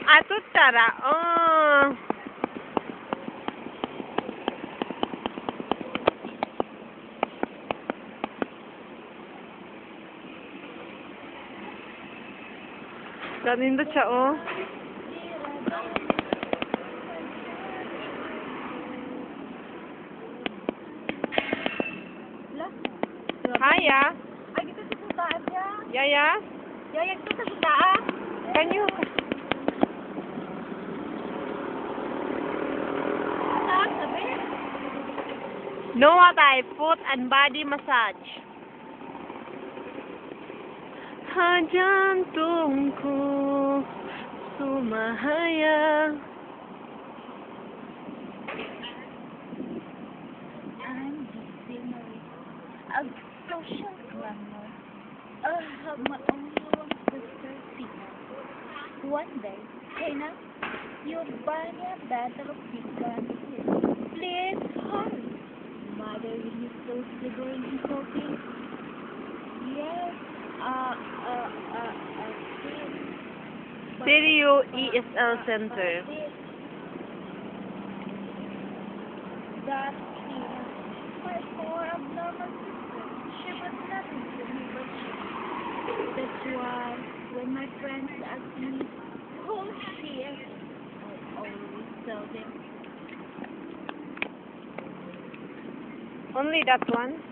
Ato tara. Oh. Ganun siya, oh. Haya. Ay, dito sa sutaan niya. Yaya. Yaya, dito sa sutaan. Kanyo. Saan, sabi? Noah Thai foot and body massage. Jantungku sumahaya. I'm the scenery of social glamour. Have my own little sister Tina. One day, Tina, you'll buy me a bottle of pecan. Please hurry. Mother, will you close the door and cooking? Yes. Stereo ESL Center. That Tina, my poor abnormal sister, she was nothing to me but she. That's why when my friends ask me who she is, I always tell them Only that one?